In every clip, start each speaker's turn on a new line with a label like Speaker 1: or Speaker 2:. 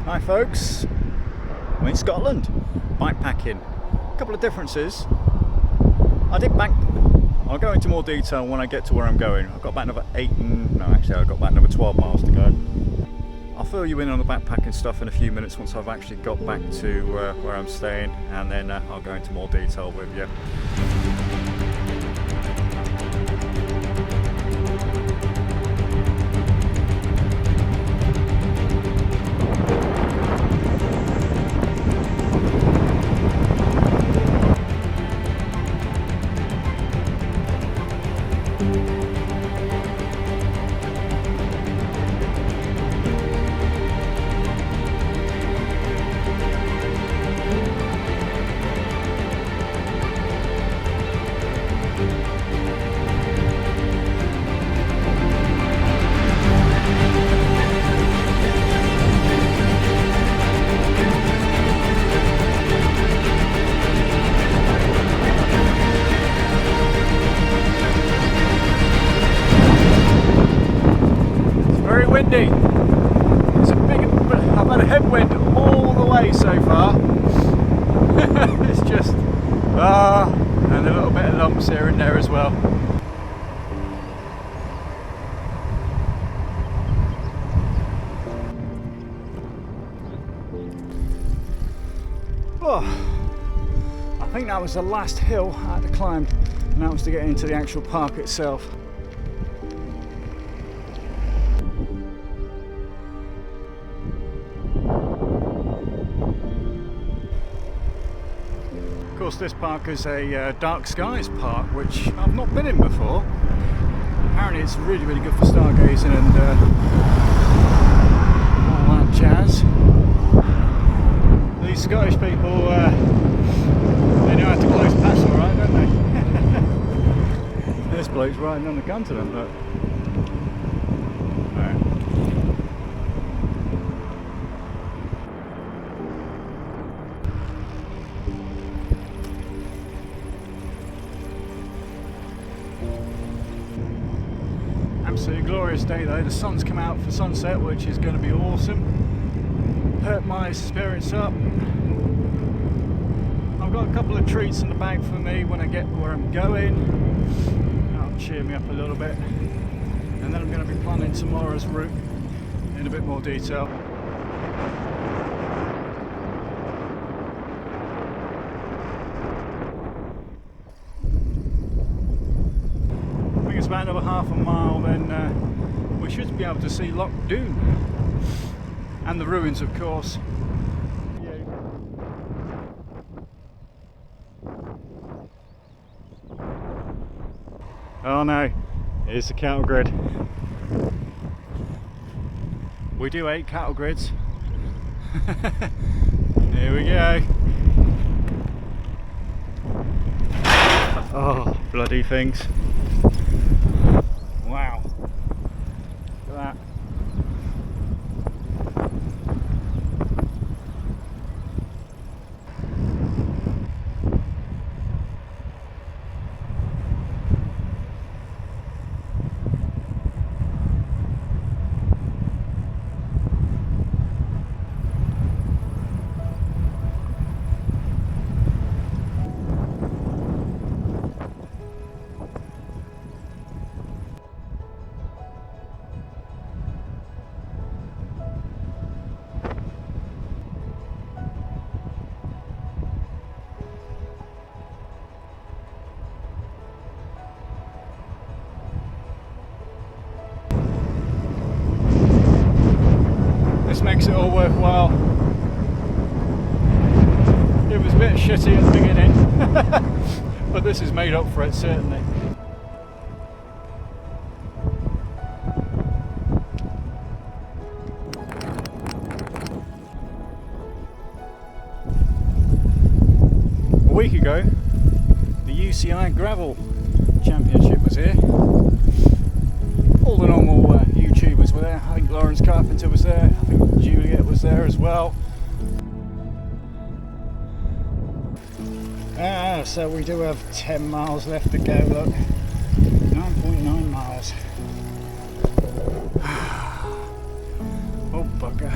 Speaker 1: Hi folks, I'm in Scotland, bikepacking. A couple of differences. I'll go into more detail when I get to where I'm going. I've got about another I've got about another 12 miles to go. I'll fill you in on the backpacking stuff in a few minutes once I've actually got back to where I'm staying, and then I'll go into more detail with you. Windy. I've had a headwind all the way so far. It's just and a little bit of lumps here and there as well. Oh, I think that was the last hill I had to climb, and that was to get into the actual park itself. Of course, this park is a dark skies park, which I've not been in before. Apparently it's really, really good for stargazing and all that jazz. These Scottish people, they know how to close paths all right, don't they? This bloke's riding on the gun to them, look. Absolutely glorious day though. The sun's come out for sunset, which is going to be awesome. Perk my spirits up. I've got a couple of treats in the bag for me when I get where I'm going. That'll cheer me up a little bit. And then I'm going to be planning tomorrow's route in a bit more detail. It's about another half a mile, then we should be able to see Loch Doon and the ruins, of course. Oh no, here's the cattle grid. We do 8 cattle grids. Here we go. Oh, bloody things. Wow, look at that. Makes it all worthwhile. It was a bit shitty at the beginning, but this has made up for it certainly. A week ago, the UCI Gravel Championship was here. All the normal YouTubers were there. I think Lawrence Carpenter was there. I think Juliet was there as well. So we do have 10 miles left to go, look. 9.9 miles. Oh bugger.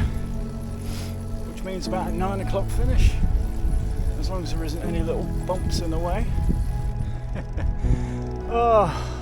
Speaker 1: means about a 9 o'clock finish, as long as there isn't any little bumps in the way. Oh.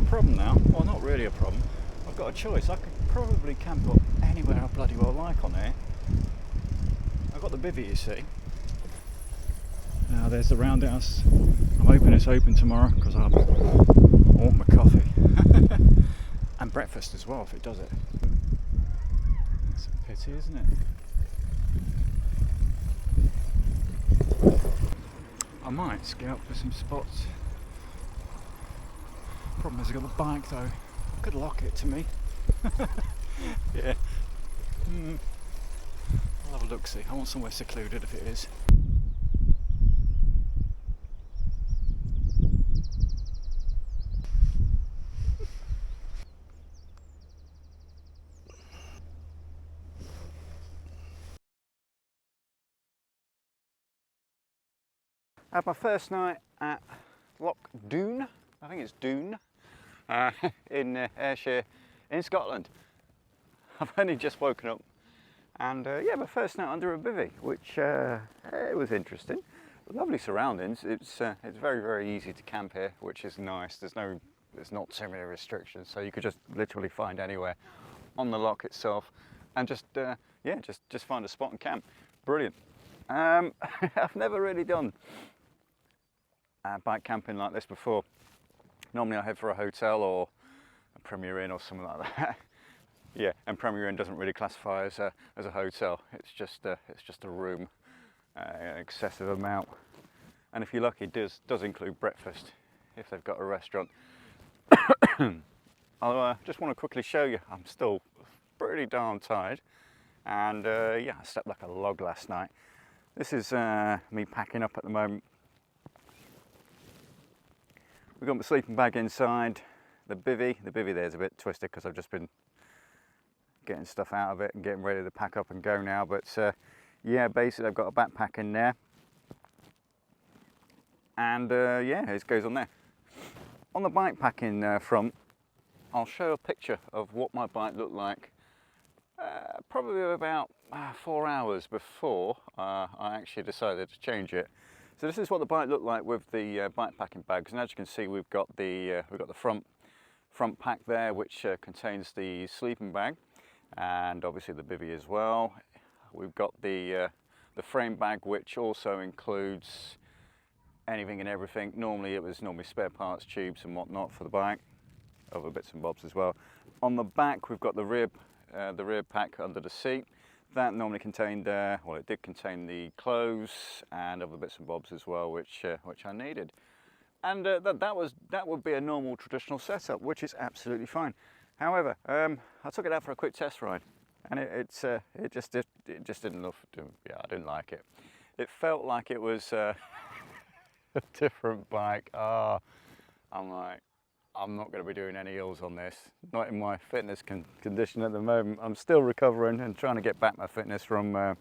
Speaker 1: Problem now, well, not really a problem. I've got a choice. I could probably camp up anywhere I bloody well like on here. I've got the bivvy, you see. Now there's the roundhouse. I'm hoping it's open tomorrow because I want my coffee and breakfast as well if it does it. It's a pity, isn't it? I might scout for some spots. Problem is I've got the bike though. Could lock it to me. Yeah. I'll have a look see. I want somewhere secluded if it is. I had my first night at Loch Doon. I think it's Doon. In Ayrshire in Scotland. I've only just woken up and yeah, my first night under a bivvy, which it was interesting. Lovely surroundings. It's very easy to camp here, which is nice. There's not too many restrictions, so you could just literally find anywhere on the loch itself and just yeah, just find a spot and camp. Brilliant. I've never really done bike camping like this before. Normally I head for a hotel or a Premier Inn or something like that. Yeah, and Premier Inn doesn't really classify as a hotel. It's just a room, an excessive amount. And if you're lucky, it does include breakfast if they've got a restaurant. I just want to quickly show you. I'm still pretty darn tired, and yeah, I slept like a log last night. This is me packing up at the moment. We've got my sleeping bag inside, the bivvy. The bivvy there's a bit twisted because I've just been getting stuff out of it and getting ready to pack up and go now. But yeah, basically I've got a backpack in there. And yeah, it goes on there. On the bike packing front, I'll show a picture of what my bike looked like probably about 4 hours before I actually decided to change it. So this is what the bike looked like with the bike packing bags, and as you can see, we've got the front pack there, which contains the sleeping bag, and obviously the bivvy as well. We've got the frame bag, which also includes anything and everything. Normally it was spare parts, tubes and whatnot for the bike, other bits and bobs as well. On the back, we've got the rear pack under the seat. That normally contained, well, it did contain the clothes and other bits and bobs as well, which I needed. And that would be a normal traditional setup, which is absolutely fine. However, I took it out for a quick test ride, and it just didn't look. Yeah, I didn't like it. It felt like it was a different bike. I'm like, I'm not going to be doing any hills on this, not in my fitness condition at the moment. I'm still recovering and trying to get back my fitness from my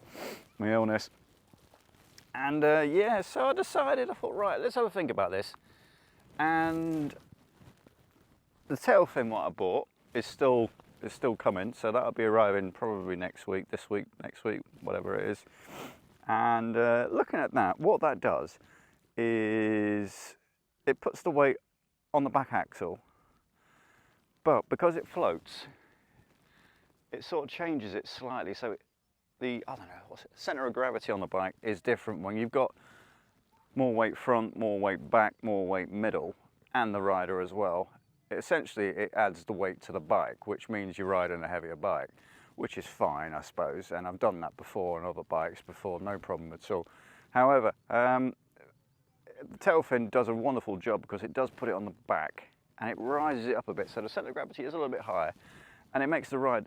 Speaker 1: illness. And yeah, so I thought, right, let's have a think about this. And the tail fin what I bought is still coming, so that'll be arriving probably next week, this week, next week, whatever it is. And looking at that, what that does is it puts the weight on the back axle, but because it floats, it sort of changes it slightly, so the, I don't know, what's it, centre of gravity on the bike is different when you've got more weight front, more weight back, more weight middle, and the rider as well. Essentially, it adds the weight to the bike, which means you're riding a heavier bike, which is fine, I suppose, and I've done that before on other bikes before, no problem at all. However, the tail fin does a wonderful job because it does put it on the back and it rises it up a bit, so the centre of gravity is a little bit higher, and it makes the ride,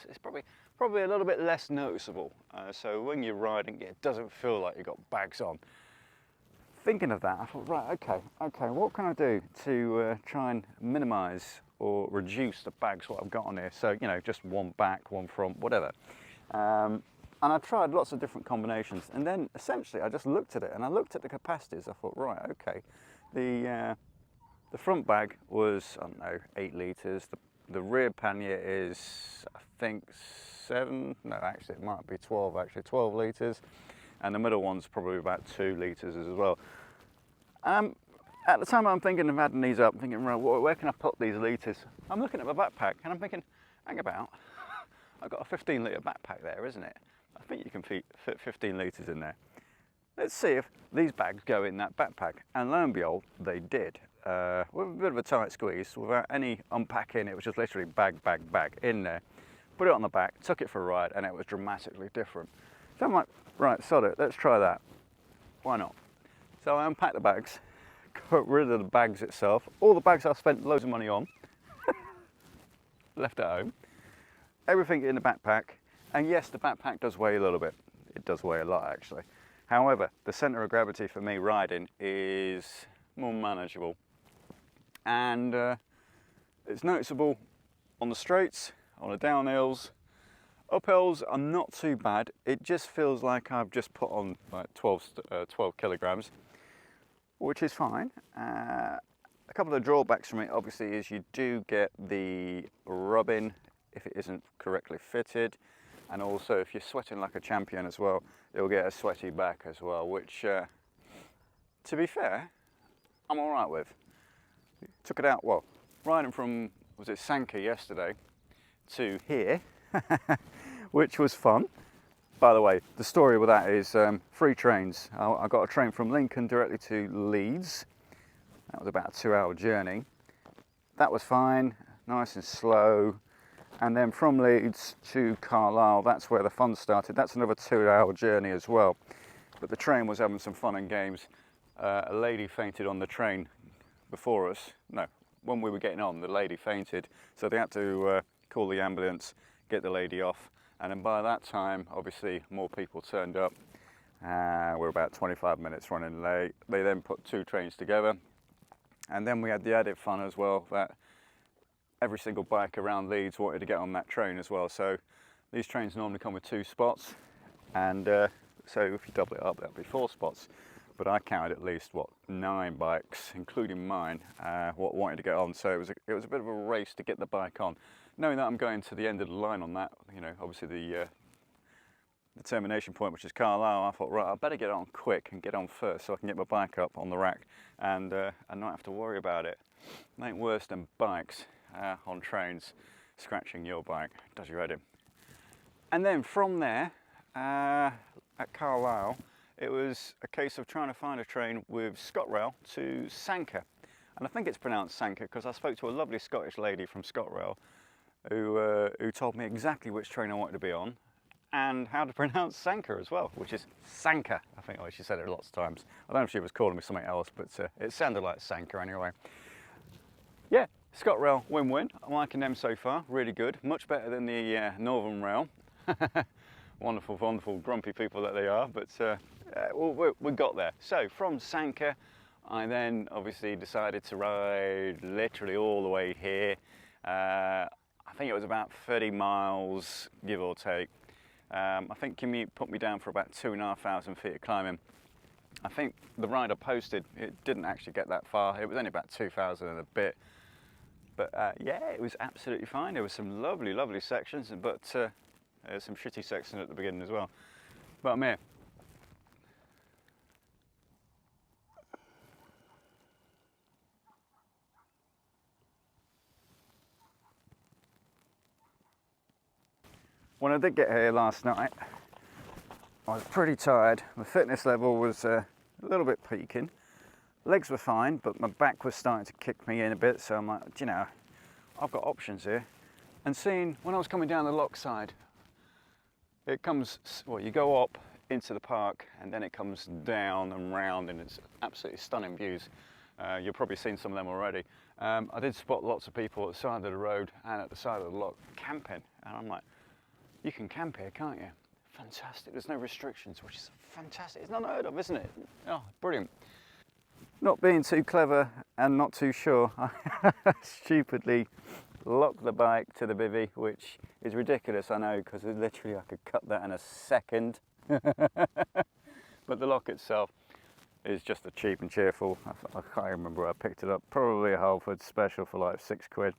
Speaker 1: it's probably a little bit less noticeable. So when you're riding, it doesn't feel like you've got bags on. Thinking of that, I thought, right, okay, what can I do to try and minimise or reduce the bags what I've got on here? So, you know, just one back, one front, whatever. And I tried lots of different combinations, and then essentially I just looked at it and I looked at the capacities. I thought, right, okay, the front bag was, I don't know, 8 litres. The rear pannier is, I think, 7. No, actually, it might be 12. Actually, 12 litres. And the middle one's probably about 2 litres as well. At the time I'm thinking of adding these up, thinking, right, where can I put these litres? I'm looking at my backpack and I'm thinking, hang about, I've got a 15 litre backpack there, isn't it? I think you can fit 15 litres in there. Let's see if these bags go in that backpack. And lo and behold, they did. With a bit of a tight squeeze, without any unpacking, it was just literally bag in there. Put it on the back, took it for a ride, and it was dramatically different. So I'm like, right, sod it, let's try that. Why not? So I unpacked the bags, got rid of the bags itself, all the bags I spent loads of money on, left at home, everything in the backpack, and yes, the backpack does weigh a little bit. It does weigh a lot, actually. However, the centre of gravity for me riding is more manageable. And it's noticeable on the straights, on the downhills. Uphills are not too bad. It just feels like I've just put on like 12 kilograms, which is fine. A couple of drawbacks from it, obviously, is you do get the rubbing if it isn't correctly fitted, and also if you're sweating like a champion as well, you'll get a sweaty back as well, which, to be fair, I'm all right with. Took it out, well, riding from, was it Sanka yesterday, to here, which was fun. By the way, the story with that is 3 trains. I got a train from Lincoln directly to Leeds. That was about a 2-hour journey. That was fine, nice and slow. And then from Leeds to Carlisle, that's where the fun started. That's another 2-hour journey as well. But the train was having some fun and games. A lady fainted on the train before us. No, when we were getting on, the lady fainted. So they had to call the ambulance, get the lady off. And then by that time, obviously, more people turned up. We're about 25 minutes running late. They then put 2 trains together. And then we had the added fun as well that every single bike around Leeds wanted to get on that train as well. So these trains normally come with 2 spots. And so if you double it up, that'll be 4 spots. But I counted at least, what, 9 bikes, including mine, what wanted to get on. So it was a bit of a race to get the bike on. Knowing that I'm going to the end of the line on that, you know, obviously the termination point, which is Carlisle, I thought, right, I better get on quick and get on first so I can get my bike up on the rack and not have to worry about it. It ain't worse than bikes on trains scratching your bike. Does you ready? And then from there, at Carlisle, it was a case of trying to find a train with ScotRail to Sanka. And I think it's pronounced Sanka because I spoke to a lovely Scottish lady from ScotRail who told me exactly which train I wanted to be on and how to pronounce Sanka as well, which is Sanka. I think she said it lots of times. I don't know if she was calling me something else, but it sounded like Sanka anyway. Yeah, ScotRail win-win. I'm liking them so far, really good. Much better than the Northern Rail. Wonderful, wonderful, grumpy people that they are, but we got there. So from Sanka, I then obviously decided to ride literally all the way here. I think it was about 30 miles, give or take. I think commute put me down for about 2,500 feet of climbing. I think the ride I posted, it didn't actually get that far. It was only about 2,000 and a bit. But yeah, it was absolutely fine. There were some lovely, lovely sections, but there's some shitty sections at the beginning as well. But I'm here. When I did get here last night, I was pretty tired. My fitness level was a little bit peaking. Legs were fine, but my back was starting to kick me in a bit, so I'm like, you know, I've got options here. And seeing, when I was coming down the lock side, it comes, well, you go up into the park and then it comes down and round, and it's absolutely stunning views. You've probably seen some of them already. I did spot lots of people at the side of the road and at the side of the lock camping, and I'm like, you can camp here, can't you? Fantastic, there's no restrictions, which is fantastic. It's not unheard of, isn't it? Oh, brilliant. Not being too clever and not too sure, I stupidly locked the bike to the bivvy, which is ridiculous, I know, because literally I could cut that in a second. But the lock itself is just a cheap and cheerful, I can't remember where I picked it up, probably a Halford special for like £6.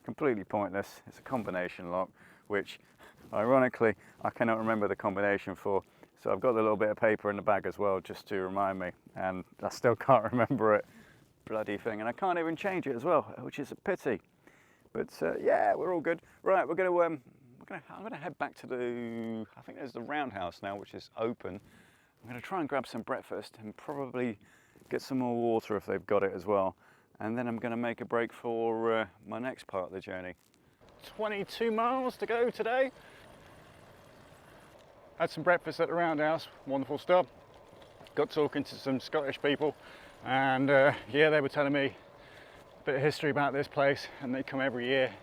Speaker 1: Completely pointless. It's a combination lock, which ironically I cannot remember the combination for, so I've got a little bit of paper in the bag as well just to remind me, and I still can't remember it. Bloody thing, and I can't even change it as well, which is a pity. But yeah, we're all good. Right, I'm gonna head back to the, I think there's the roundhouse now, which is open. I'm gonna try and grab some breakfast and probably get some more water if they've got it as well. And then I'm gonna make a break for my next part of the journey. 22 miles to go today. Had some breakfast at the roundhouse, wonderful stuff. Got talking to some Scottish people, and yeah, they were telling me a bit of history about this place, and they come every year.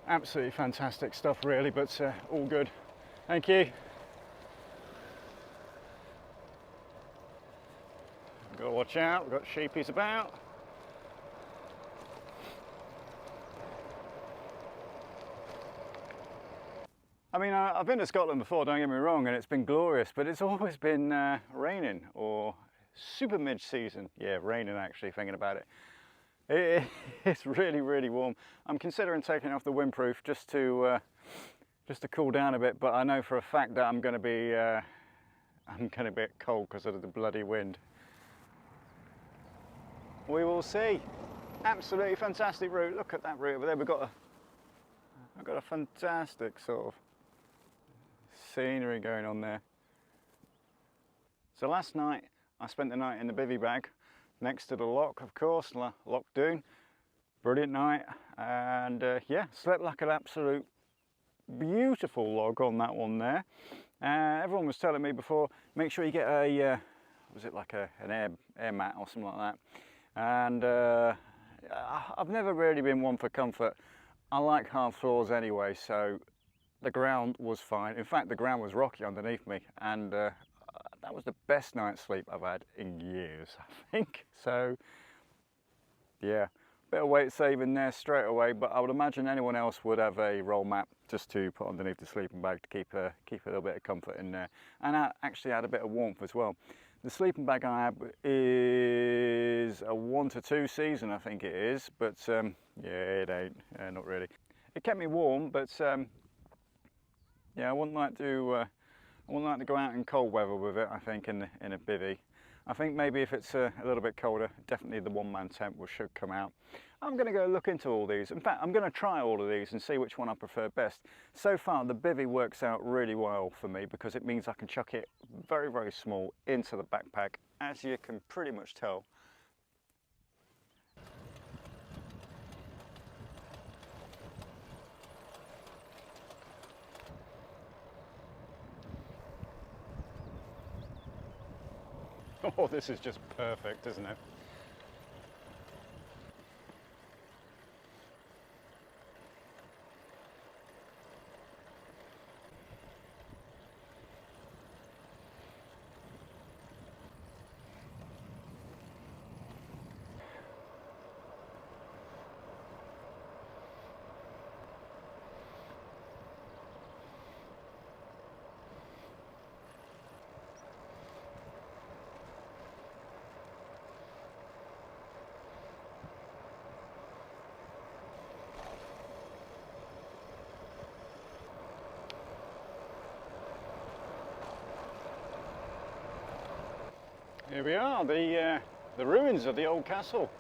Speaker 1: Absolutely fantastic stuff really, but all good. Thank you. Got to watch out, we've got sheepies about. I mean, I've been to Scotland before, don't get me wrong, and it's been glorious, but it's always been raining, or super mid-season. Yeah, raining actually, thinking about it. It's really, really warm. I'm considering taking off the windproof just to cool down a bit, but I know for a fact that I'm going to be cold because of the bloody wind. We will see. Absolutely fantastic route. Look at that route over there. I've got a fantastic sort of scenery going on there. So last night I spent the night in the bivvy bag next to the lock, of course, Loch Doon. Brilliant night, and yeah, slept like an absolute beautiful log on that one there. Everyone was telling me before, make sure you get a was it like an air mat or something like that. And I've never really been one for comfort. I like hard floors anyway, so the ground was fine. In fact, the ground was rocky underneath me, and that was the best night's sleep I've had in years, I think. So yeah, bit of weight saving there straight away, but I would imagine anyone else would have a roll mat just to put underneath the sleeping bag to keep a little bit of comfort in there, and that actually had a bit of warmth as well. The sleeping bag I have is a 1 to 2 season, I think it is, but yeah, it ain't, not really. It kept me warm, but yeah, I wouldn't like to go out in cold weather with it, I think, in a bivvy. I think maybe if it's a little bit colder, definitely the one-man tent should come out. I'm going to go look into all these. In fact, I'm going to try all of these and see which one I prefer best. So far, the bivvy works out really well for me because it means I can chuck it very, very small into the backpack, as you can pretty much tell. Oh, this is just perfect, isn't it? Here we are, the ruins of the old castle.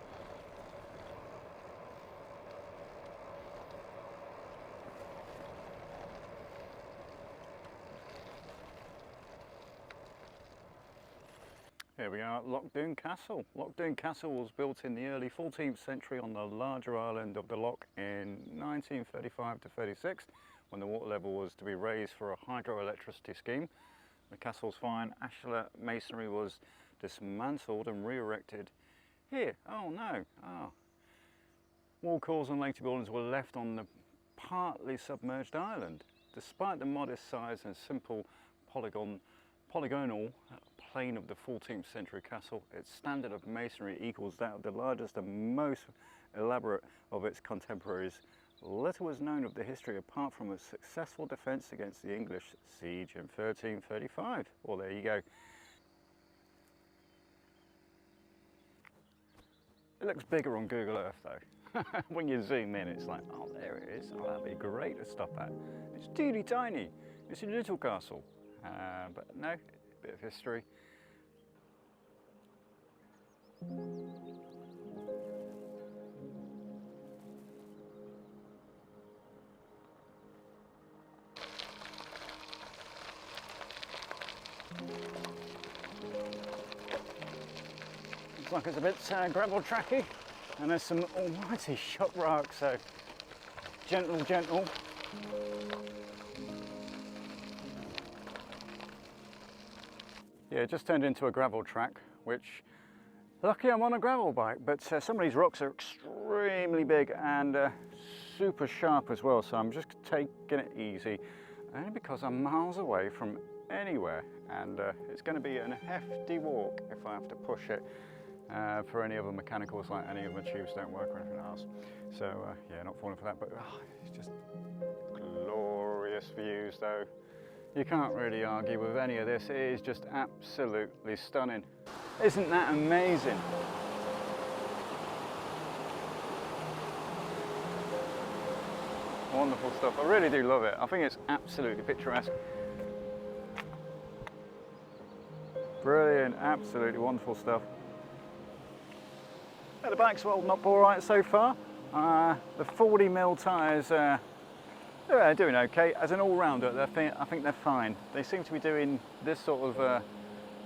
Speaker 1: Here we are at Lochdoon Castle. Lochdoon Castle was built in the early 14th century on the larger island of the loch in 1935 to 36, when the water level was to be raised for a hydroelectricity scheme. The castle's fine ashlar masonry was dismantled and re-erected here. Oh no! Oh. Wall cores and later buildings were left on the partly submerged island. Despite the modest size and simple polygonal plane of the 14th century castle, its standard of masonry equals that of the largest and most elaborate of its contemporaries. Little was known of the history apart from a successful defence against the English siege in 1335. Well, there you go. It looks bigger on Google Earth though. When you zoom in, it's like, oh, there it is. Oh, that'd be great to stop at. It's teeny tiny. It's a little castle. But no, a bit of history. Looks like it's a bit gravel tracky, and there's some almighty shock rock, so gentle, gentle. Yeah, it just turned into a gravel track, which, lucky I'm on a gravel bike, but some of these rocks are extremely big and super sharp as well, so I'm just taking it easy, only because I'm miles away from anywhere, and it's going to be a hefty walk if I have to push it for any other mechanicals, like any of the tubes don't work or anything else. So yeah, not falling for that, but it's just glorious views though. You can't really argue with any of this. It is just absolutely stunning. Isn't that amazing? Wonderful stuff. I really do love it. I think it's absolutely picturesque. Brilliant, absolutely wonderful stuff. Yeah, the bike's holding up all right so far. The 40mm tyres, they're doing okay. As an all-rounder, I think they're fine. They seem to be doing this sort of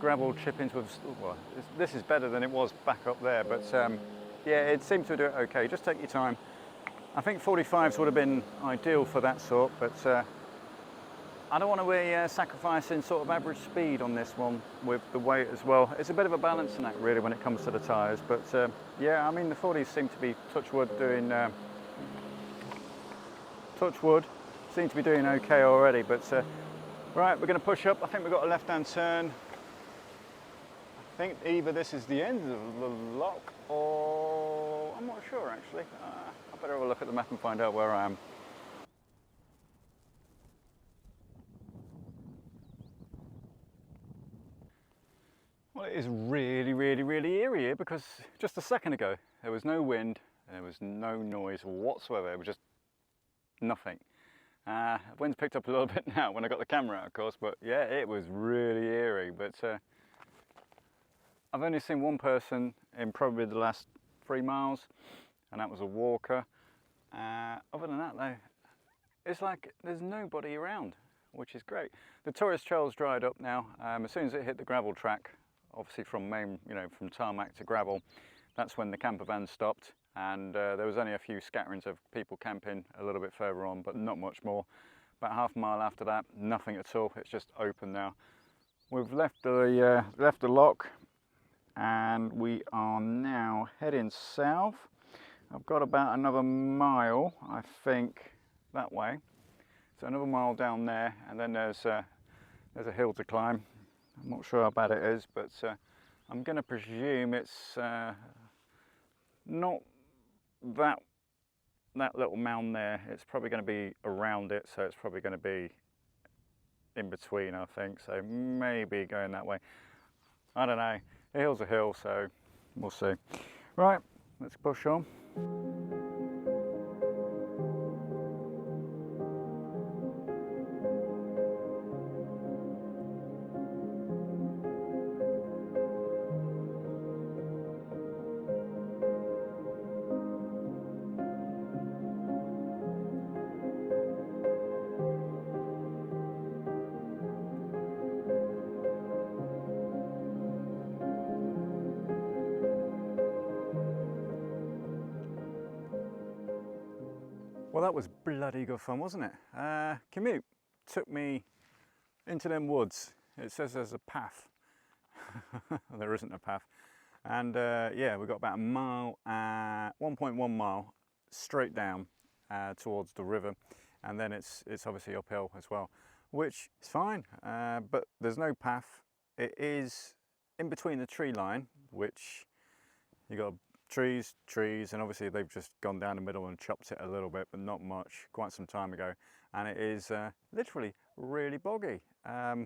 Speaker 1: gravel chip-ins with, well, this is better than it was back up there, but yeah, it seems to do it okay. Just take your time. I think 45s would have been ideal for that sort, but I don't want to be sacrificing sort of average speed on this one with the weight as well. It's a bit of a balancing act really when it comes to the tyres, but yeah, I mean the 40s seem to be, touch wood, doing seem to be doing okay already, but right, we're going to push up. I think we've got a left-hand turn. I think either this is the end of the lock or I'm not sure actually. I better have a look at the map and find out where I am. Well, it is really, really, really eerie here because just a second ago there was no wind and there was no noise whatsoever. It was just nothing. The wind's picked up a little bit now when I got the camera out, of course, but yeah, it was really eerie. But I've only seen one person in probably the last 3 miles, and that was a walker. Other than that, though, it's like there's nobody around, which is great. The tourist trail's dried up now. As soon as it hit the gravel track, obviously from main, from tarmac to gravel, that's when the camper van stopped. And there was only a few scatterings of people camping a little bit further on, but not much more. About half a mile after that, nothing at all. It's just open now. We've left the lock, and we are now heading south. I've got about another mile, I think, that way. So another mile down there, and then there's a hill to climb. I'm not sure how bad it is, but I'm going to presume it's not that little mound there. It's probably going to be around it, so it's probably going to be in between, I think. So maybe going that way. I don't know. The hill's a hill, so we'll see. Right, let's push on. Well, that was bloody good fun, wasn't it? Commute took me into them woods. It says there's a path. There isn't a path. And yeah, we got about a mile, 1.1 mile straight down towards the river, and then it's obviously uphill as well, which is fine, but there's no path. It is in between the tree line, which you got trees, and obviously they've just gone down the middle and chopped it a little bit, but not much, quite some time ago, and it is literally really boggy. I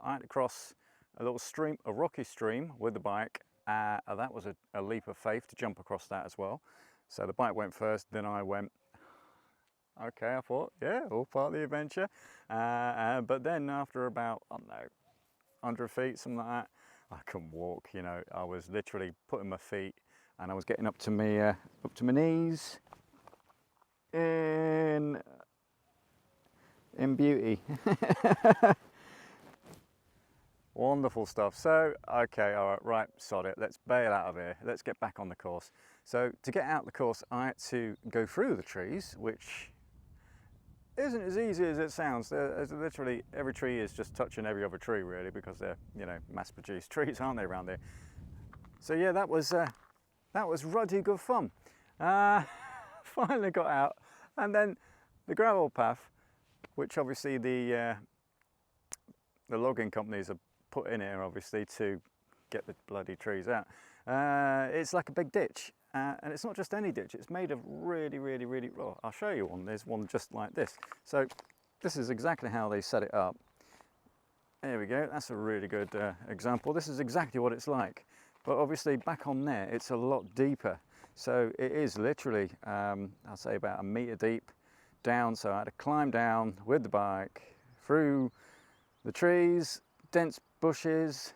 Speaker 1: had to cross a little stream, a rocky stream with the bike. That was a leap of faith to jump across that as well. So the bike went first, then I went. Okay, I thought, yeah, all part of the adventure. But then after about, I don't know, 100 feet, something like that, I couldn't walk, you know. I was literally putting my feet, and I was getting up to my knees in beauty. Wonderful stuff. So, okay, all right, sod it. Let's bail out of here. Let's get back on the course. So to get out the course, I had to go through the trees, which isn't as easy as it sounds. There's literally every tree is just touching every other tree, really, because they're, you know, mass-produced trees, aren't they, around there? So yeah, that was ruddy good fun. Finally got out, and then the gravel path, which obviously the logging companies are put in here obviously to get the bloody trees out. It's like a big ditch, and it's not just any ditch, it's made of really, well, I'll show you one. There's one just like this. So this is exactly how they set it up. There we go, that's a really good example. This is exactly what it's like, but obviously back on there it's a lot deeper, so it is literally I'll say about 1 meter deep down. So I had to climb down with the bike through the trees, dense bushes.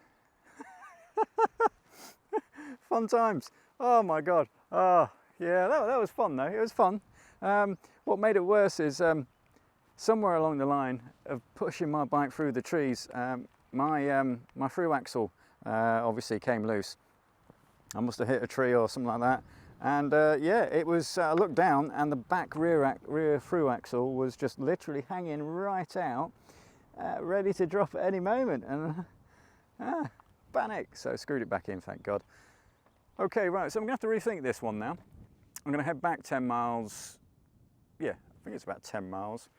Speaker 1: Fun times. Oh my god. Oh yeah, that was fun though. It was fun. What made it worse is somewhere along the line of pushing my bike through the trees, my through axle obviously came loose. I must have hit a tree or something like that, and yeah, it was. I looked down, and the back rear through axle was just literally hanging right out, ready to drop at any moment, and panic. So screwed it back in, thank God. Okay, right, so I'm gonna have to rethink this one now. I'm gonna head back 10 miles. Yeah, I think it's about 10 miles.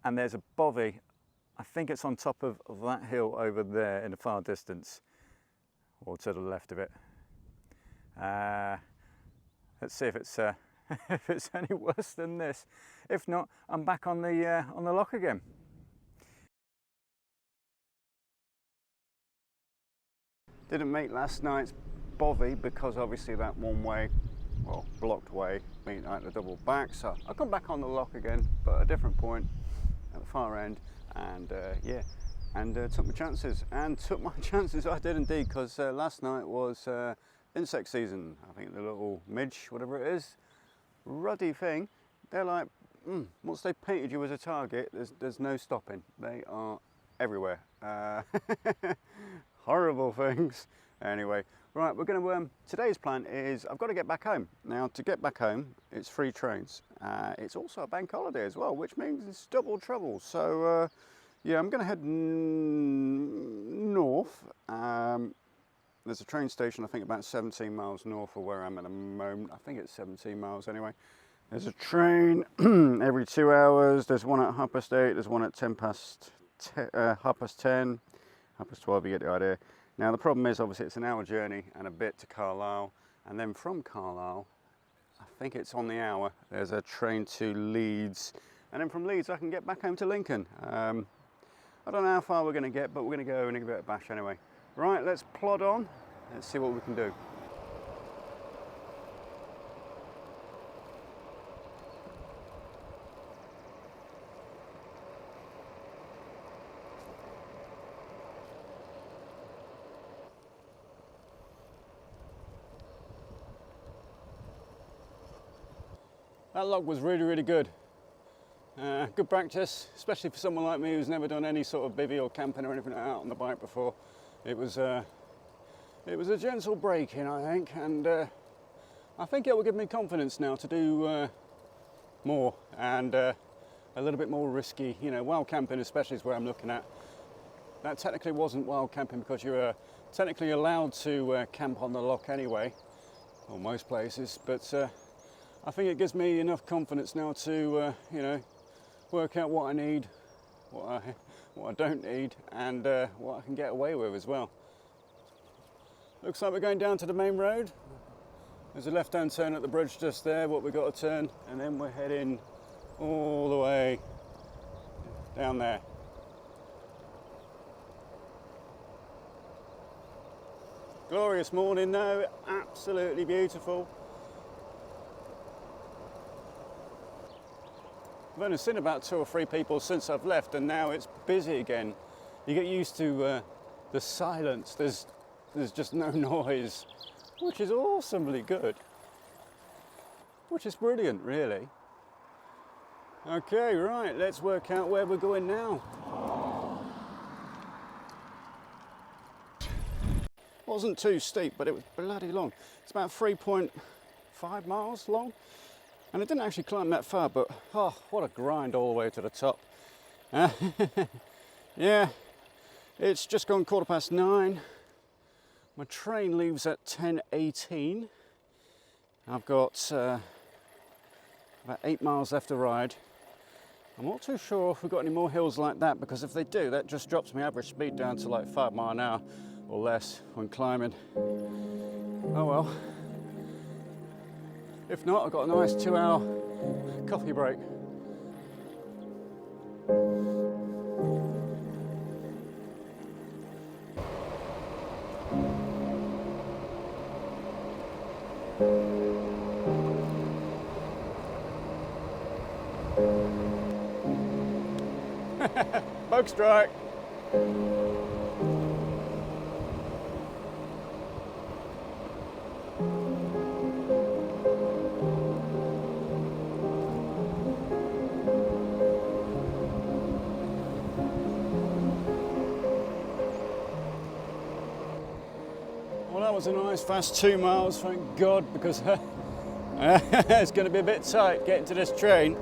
Speaker 1: And there's a bovey. I think it's on top of that hill over there in the far distance, or to the left of it. Let's see if it's if it's any worse than this. If not, I'm back on the lock again. Didn't make last night's bovey because obviously that one way, well, blocked way, meaning I had to double back. So I come back on the lock again, but at a different point at the far end, and yeah, and took my chances. And took my chances, I did indeed, because last night was insect season. I think the little midge, whatever it is, ruddy thing, they're like, once they painted you as a target, there's no stopping. They are everywhere. Horrible things. Anyway, right, we're going to, today's plan is I've got to get back home. Now, to get back home, it's 3 trains. It's also a bank holiday as well, which means it's double trouble. So, yeah, I'm going to head north. There's a train station, I think about 17 miles north of where I'm at the moment. I think it's 17 miles anyway. There's a train every 2 hours. There's one at 8:30, there's one at 10 past 10, 10:30, 12:30, you get the idea. Now the problem is obviously it's an hour journey and a bit to Carlisle, and then from Carlisle, I think it's on the hour, there's a train to Leeds, and then from Leeds I can get back home to Lincoln. I don't know how far we're going to get, but we're going to go and give it a bash anyway. Right, let's plod on, let's see what we can do. That log was really good. Good practice, especially for someone like me who's never done any sort of bivvy or camping or anything out on the bike before. It was a gentle break in, I think, and I think it will give me confidence now to do
Speaker 2: more and a little bit more risky. You know, wild camping especially is where I'm looking at. That technically wasn't wild camping because you were technically allowed to camp on the loch anyway, or most places, but I think it gives me enough confidence now to, you know, work out what I need, what I don't need, and what I can get away with as well. Looks like we're going down to the main road. There's a left-hand turn at the bridge just there, what we've got to turn, and then we're heading all the way down there. Glorious morning though, absolutely beautiful. I've only seen about 2 or 3 people since I've left, and now it's busy again. You get used to the silence, there's just no noise, which is awesomely good. Which is brilliant, really. Okay, right, let's work out where we're going now. Wasn't too steep, but it was bloody long. It's about 3.5 miles long. And I didn't actually climb that far, but oh, what a grind all the way to the top. Yeah, it's just gone 9:15. My train leaves at 10:18. I've got about 8 miles left to ride. I'm not too sure if we've got any more hills like that, because if they do, that just drops my average speed down to like 5 miles an hour or less when climbing. Oh well. If not, I've got a nice 2-hour coffee break. Bug strike. Well, that was a nice fast 2 miles, thank God, because it's going to be a bit tight getting to this train.